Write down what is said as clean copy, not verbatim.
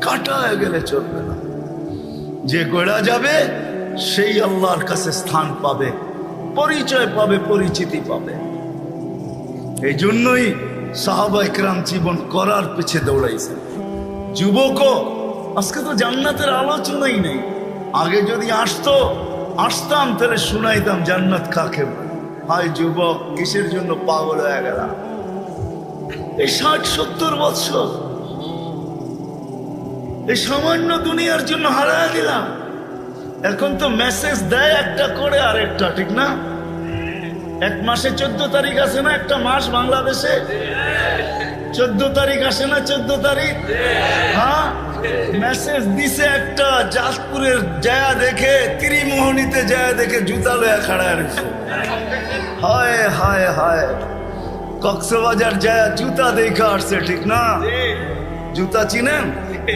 কাটা হয়ে গেলে চলবে না। যে গড়া যাবে সেই আল্লাহর কাছে স্থান পাবে, পরিচয় পাবে, পরিচিতি পাবে। এই জন্যই সাহাবা ইকরাম জীবন করার পিছে দৌড়াইছেন। যুবকও আজকে তো জান্নাতের আলোচনাই নেই। আগে যদি আসতাম তাহলে শুনাইতাম জান্নাত কাকে বলে। হায় যুবক, কিসের জন্য পাগল হয়ে গেলাম? এই 60-70 বছর এই সামান্য দুনিয়ার জন্য হারায় দিলাম। এখন তো মেসেজ দেয় একটা করে আরেকটা, ঠিক না? এক মাসে 14 তারিখ আসে না? একটা মাস বাংলাদেশে 14 তারিখ আসে না? 14 তারিখ, হ্যাঁ। মেসেজ দিছে একটা, জাজপুরের জায়া দেখে, ত্রিমোহনীতে জায়া দেখে জুতা লয়া খাড়া রয়েছে। হায় হায় হায়, কক্সবাজার জায়া জুতা দেখে আসছে, ঠিক না? জুতা চিনেন?